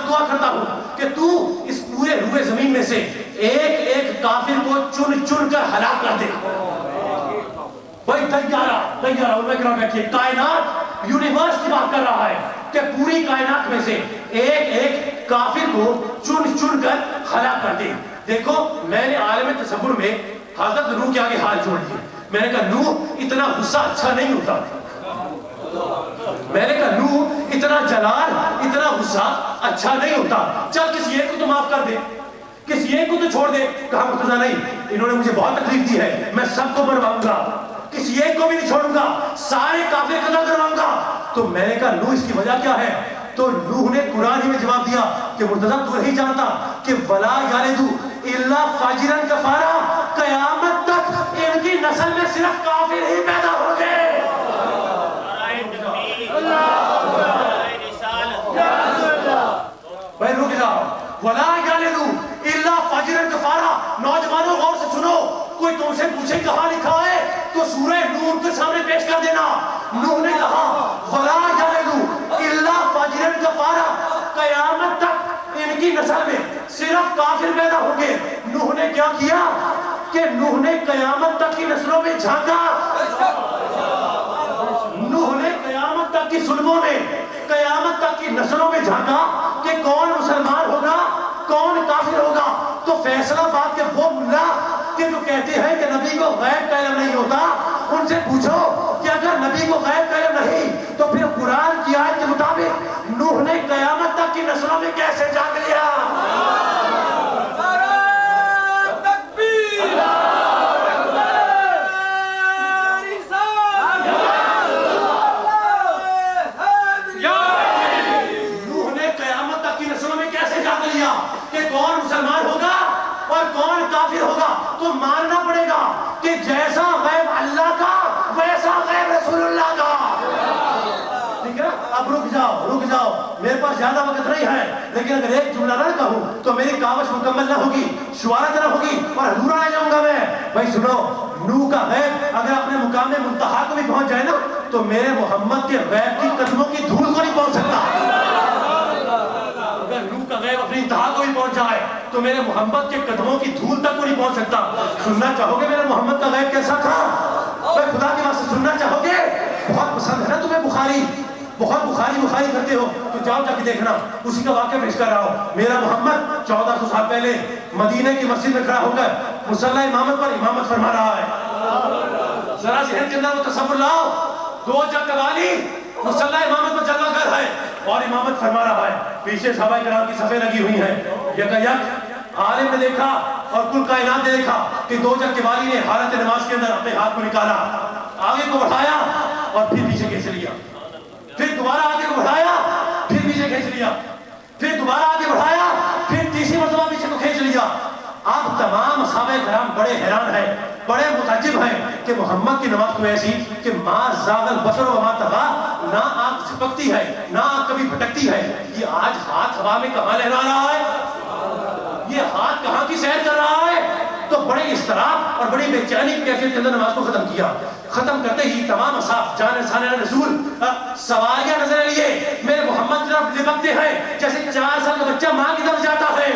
دعا کرتا ہوں کہ تو اس پورے روئے زمین میں سے ایک ایک کافر کو چن چن کر ہلاک کر دے. بھائی طیارہ ان میں بیٹھیے، کائنات یونیورس کی بات کر رہا ہے کہ پوری کائنات میں سے ایک ایک کافر کو چن چن کر ہلاک کر دے. دیکھو میں نے عالم تصور میں حضرت نوح کے آگے ہاتھ جوڑ دیے. میں نے کہا نوح اتنا غصہ اچھا نہیں ہوتا. میں نے کہا نوح اتنا جلال اتنا غصہ اچھا نہیں ہوتا. چل کسی ایک کو تو معاف کر دے، کسی ایک کو تو چھوڑ دے. کہا مرتضیٰ نہیں، انہوں نے مجھے بہت تکلیف دی ہے، میں سب کو مرواؤں گا، کسی ایک کو بھی نہیں چھوڑوں گا، سارے کافر قتل کرواؤں گا. تو میں نے کہا نوح اس کی وجہ کیا ہے؟ تو نوح نے قرآن ہی میں جواب دیا کہ مرتضیٰ تو نہیں جانتا کہ وَلَا يَلِدُ إِلَّا فَاجِرًا كَفَارًا، قیامت تک ان کی نسل میں صرف کافر ہی پیدا ہوں گے. بھائی رک جاؤ. وَلَا يَلِدُ إِلَّا فَاجِرًا كَفَارًا. نوجوانوں غور سے سنو، کوئی تم سے پوچھے کہاں لکھا ہے تو سورہ نور کے سامنے پیش کر دینا. نوح نے کہا وَلَا يَلِدُ إِلَّا فَاجِرًا كَفَارًا، قیامت تک ان کی نسل میں صرف کافر پیدا ہوں گے. نوح نے کیا کیا کہ نوح نے قیامت تک کی نسلوں میں جھانکا. نوح نے قیامت تک کی ظلموں میں، قیامت تک کی نسلوں میں جھانکا کہ کون مسلمان ہوگا کون کافر ہوگا. تو فیصلہ بات کے وہ ملا کہ جو کہتے ہیں کہ نبی کو غیب کا علم نہیں ہوتا، ان سے پوچھو کہ اگر نبی کو غیب کا علم نہیں تو پھر قرآن کی آیت کے مطابق نوح نے قیامت تک کی نسلوں میں کیسے جھانک لیا؟ تو ماننا پڑے گا کہ جیسا غیب اللہ کا ویسا غیب رسول اللہ کا. ٹھیک ہے، اب رک جاؤ، میرے پاس زیادہ وقت نہیں ہے، لیکن اگر ایک جملہ نہ کہوں تو میری کاوش مکمل نہ ہوگی، شوارت نہ ہوگی اور ادھورا رہ جاؤں گا میں. بھائی سنو، نوح کا غیب اگر اپنے مقام منتہا کو بھی پہنچ جائے نا تو میرے محمد کے غیب کی قدموں کی دھول کو نہیں پہنچ سکتا. اگر نوح کا غیب اپنی انتہا کو بھی پہنچ جائے تو میرے محمد کے قدموں کی دھول تک کو نہیں پہنچ سکتا. سننا چاہو گے میرے محمد کا غیب کیسا تھا؟ بھائی خدا کی واسطے سننا چاہو گے؟ بہت پسند ہے نا تمہیں بخاری، بہت بخاری کرتے ہو تو جاؤ جا کے دیکھنا، اسی کا واقعہ پیش کر رہا ہوں. میرا محمد 1400 سال پہلے مدینہ کی مسجد میں کھڑا ہو کر مصلی امامت پر امامت فرما رہا ہے. ذرا ذہن کے اندر وہ تصور لاؤ، 2 جگ والی مصلی امامت پر جلوہ گر ہے اور امامت فرما رہا ہے. پیچھے صحابہ کرام کی صفیں لگی ہوئی ہیں. یک عالم نے دیکھا اور کل کائنات نے دیکھا کہ 2 جگ کے والی نے حالت نماز کے اندر اپنے ہاتھ کو نکالا، آگے کو بڑھایا اور پھر پیچھے کھینچ لیا، پھر دوبارہ آگے کو بڑھایا پھر پیچھے کھینچ لیا، پھر دوبارہ آگے بڑھایا پھر تیسری مرتبہ پیچھے کو کھینچ لیا. اب تمام صحابہ کرام بڑے حیران ہیں، بڑے متعجب ہیں کہ محمد کی نماز تو ایسی کہ ما زاغ البصر وما طغى، نہ آنکھ جھپکتی ہے نہ آنکھ کبھی بھٹکتی ہے. یہ آج ہاتھ ہوا میں کہاں لہرا رہا ہے؟ یہ ہاتھ کہاں کی سیر کر رہا ہے؟ تو بڑے اضطراب اور بڑی بے چینی کی کیفیت کے اندر نماز کو ختم کیا. ختم کرتے ہی تمام اصحاب جان ثانیہ رسول سواریاں نظر لیے میرے محمد کی طرف لپکتے ہیں جیسے 4 سال کا بچہ ماں کی طرف جاتا ہے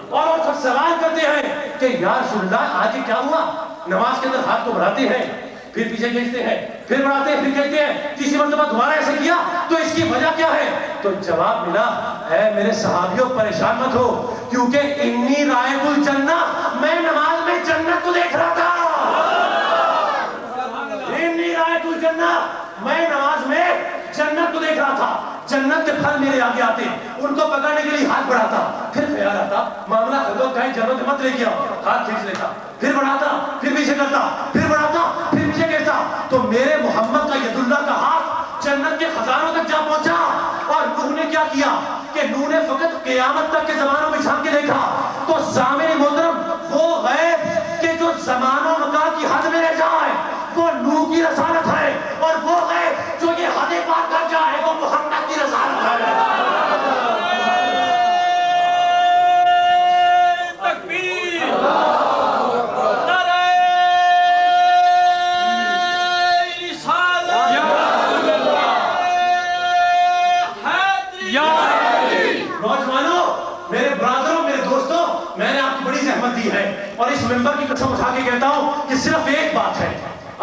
اور وہ سب سوال کرتے ہیں کہ یا رسول اللہ آج کیا ہوا؟ نماز کے اندر ہاتھ کو بڑھاتے ہیں پھر پیچھے کھینچتے ہیں پھر بڑھاتے ہیں پھر کہتے ہیں تیسری مرتبہ دوبارہ ایسے کیا تو اس کی وجہ کیا ہے؟ تو جواب ملا اے میرے صحابیوں پریشان مت ہو کیونکہ انی رائت الجنہ، میں نماز میں جنت کو دیکھ رہا تھا. انی رائت الجنہ، میں نماز میں جنت کو دیکھ رہا تھا. جنت کے پھل میرے آگے آتے ان کو پکڑنے کے لیے ہاتھ بڑھاتا، پھر خیال آتا معاملہ خدا کہیں جنت مت لے کے آؤ، ہاتھ کھینچ لیتا، پھر بڑھاتا پھر پیچھے کرتا پھر بڑھاتا پھر پیچھے کہتا. تو میرے محمد کا ید اللہ کا ہاتھ جنت کے خزانوں تک جا پہنچا. اور نوح نے کیا کیا کہ نوح نے فقط قیامت تک کے زمانوں میں جھانک کے دیکھا. تو سامعین محترم، وہ غیب کہ جو زمان و مکان کی حد میں رہ جائے وہ نوح کی رسالت ہے، اور وہ غیب جو یہ حد پار کر جائے وہ محمد کی رسالت ہے. نوجوانوں، میرے برادروں، میرے دوستوں، میں نے آپ کو بڑی زحمت دی ہے اور اس ممبر کی قسم اٹھا کے کہتا ہوں کہ صرف ایک بات ہے،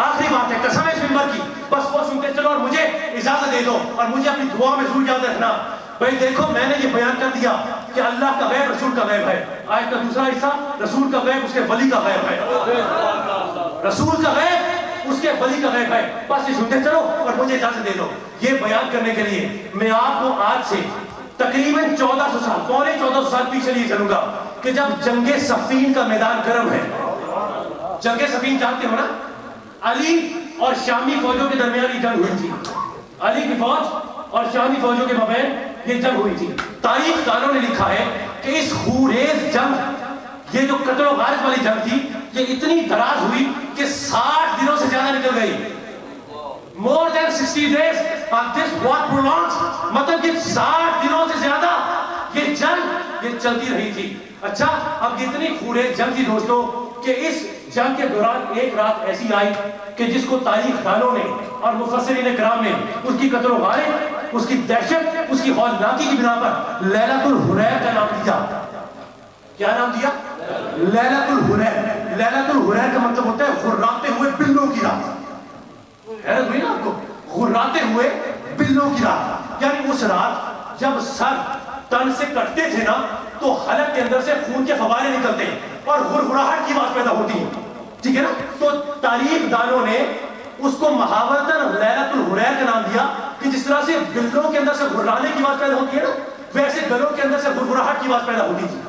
آخری بات ہے، قسم ہے اس ممبر کی، بس وہ سنتے چلو اور مجھے اجازت دے دو اور مجھے اپنی دعا میں ضرور یاد رکھنا۔ بھائی دیکھو، میں نے یہ بیان کر دیا کہ اللہ کا غیب رسول کا غیب ہے۔ آیت کا دوسرا حصہ، رسول کا غیب اس کے ولی کا غیب ہے۔ رسول کا غیب اس کے ولی کا غیب ہے، بس یہ سنتے چلو اور مجھے اجازت دے دو۔ یہ بیان کرنے کے لیے میں آپ کو آج سے تقریباً 1400 سال، پونے 1400 سال پیچھے لیے چلوں گا کہ جب جنگ صفین کا میدان گرم ہے۔ جنگ صفین جانتے ہو نا؟ علی اور شامی فوجوں کے درمیان یہ جنگ ہوئی تھی۔ علی کی فوج اور شامی فوجوں کے مابین یہ جنگ ہوئی تھی۔ تاریخ دانوں نے لکھا ہے کہ اس خوریز جنگ، یہ جو قتل و غارت والی جنگ تھی، یہ اتنی دراز ہوئی کہ 60 دنوں سے زیادہ نکل گئی۔ More than 60 days of this war prolonged، مطلب یہ 60 دنوں سے زیادہ یہ جنگ یہ چلتی رہی تھی۔ اچھا، اب اتنی خوریز جنگ تھی دوستو کہ اس جنگ کے دوران ایک رات ایسی آئی کہ جس کو تاریخ دانوں نے اور مفسرین کرام نے اس کی قتل و غارت، اس کی دہشت، اس کی ہولناکی کی بنا پر لیلۃ الحریر کا نام دیا۔ کیا نام دیا؟ لیلۃ الحریر۔ لیلۃ الحریر کا مطلب ہوتا ہے خراتے ہوئے بلوں کی رات۔ حیرت ہوئی نا آپ کو؟ خراتے ہوئے بلوں کی رات، یعنی اس رات جب سر تن سے کٹتے تھے نا تو حلق کے اندر سے خون کے فوارے نکلتے اور ہڑہڑاہٹ کی آواز پیدا ہوتی ہے، ٹھیک ہے نا؟ تو تاریخ دانوں نے اس کو محاورتاً لیلۃ الحریر کا نام دیا کہ جس طرح سے بلوں کے اندر سے ہڑہڑانے کی آواز پیدا ہوتی ہے نا، ویسے گلوں کے اندر سے ہڑہڑاہٹ کی آواز پیدا ہوتی تھی،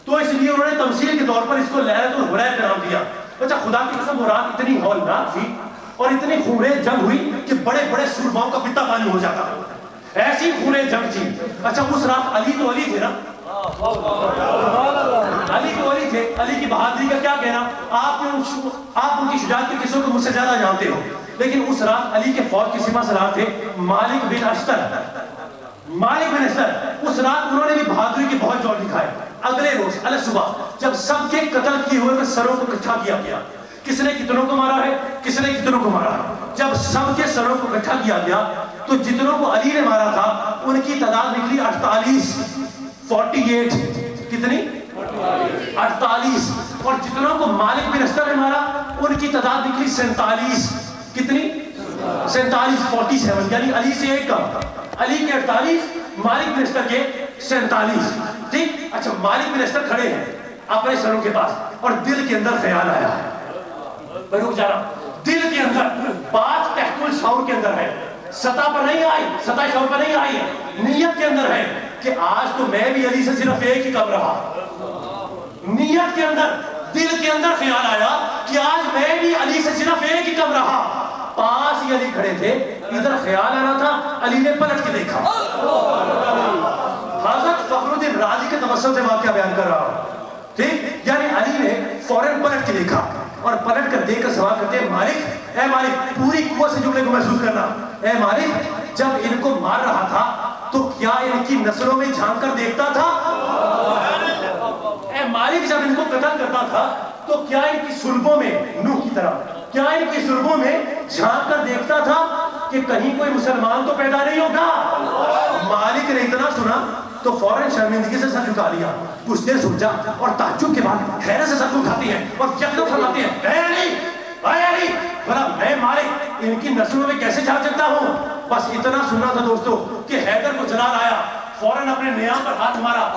تو اس لیے انہوں نے تمثیل کے طور پر اس کو لیلۃ الحریر کا نام دیا۔ اچھا، خدا کی قسم وہ رات اتنی ہولناک تھی اور اتنی خوریز جنگ ہوئی کہ بڑے بڑے سورباؤں کا پتا پانی ہو جاتا، ایسی خوریز جنگ تھی۔ اچھا، اس رات علی تو علی تھے نا، علی تو علی تھے، علی کی بہادری کا کیا کہنا، آپ ان کی شجاعت کے قصوں کو مجھ سے زیادہ جانتے ہو، لیکن اس رات علی کے فوج کے سپہ سالار تھے مالک بن اشتر۔ مالک بن اشتر، اس رات انہوں نے بھی بہادری کی بہت جوڑ دکھائے۔ اگلے روز علیہ صبح جب سب کے قتل کیے ہوئے سروں کو اکٹھا کیا گیا، کس نے کتنوں کو مارا ہے، کس نے کتنوں کو مارا ہے، جب سب کے سروں کو اکٹھا کیا گیا تو جتنوں کو علی نے مارا تھا ان کی تعداد نکلی 48، 48 کتنی؟ 48، اور جتنوں کو مالک بن اشتر نے مارا ان کی تعداد نکلی 47، کتنی؟ 47، 47، یعنی علی سے ایک کم، علی کے 48، مالک بن اشتر کے 47، ٹھیک؟ اچھا، مالک بن اشتر کھڑے ہیں اپنے سروں کے پاس اور دل کے اندر خیال آیا ہے، میں رک جا رہا ہوں، دل کے اندر بات تحت الشعور کے اندر ہے، سطح پر نہیں آئی، سطح شعور پر نہیں آئی ہے، نیت کے اندر ہے کہ آج تو میں بھی علی سے صرف ایک ہی کم رہا۔ نیت کے اندر، دل کے اندر خیال آیا کہ آج میں بھی علی سے صرف ایک ہی کم رہا۔ پاس ہی علی کھڑے تھے، ادھر خیال آ رہا تھا، علی نے پلٹ کے دیکھا۔ حضرت فخر الدین رازی کے تبسم سے واقعہ بیان کر رہا ہوں، ٹھیک؟ یعنی علی نے فوراً پلٹ کے دیکھا اور پلٹ کر دیکھ کر سوال کرتے ہیں، مالک، اے مالک، پوری قوت سے جملے کو محسوس کرنا، اے مالک، جب ان کو مار رہا تھا تو کیا ان کی نسلوں میں جھانک کر دیکھتا تھا؟ اے مالک، جب ان کو قتل کرتا تھا تو کیا ان کی سلبوں میں، نوح کی طرح، کیا ان کی سلبوں میں جھانک کر دیکھتا تھا کہ کہیں کوئی مسلمان تو پیدا نہیں ہوگا؟ مالک نے اتنا سنا تو فوراً شرمندگی سے سر جھکا لیا، کچھ دیر سوچا اور تعجب کے بعد حیرت سے سر کو اٹھاتے ہیں اور یکدم فرماتے ہیں، اے علی، اے علی، بھلا میں مالک ان کی نسلوں میں کیسے جھانک سکتا ہوں؟ بس اتنا سنا تھا دوستو کہ حیدر کو جلال آیا، فوراً اپنے نیام پر ہاتھ مارا۔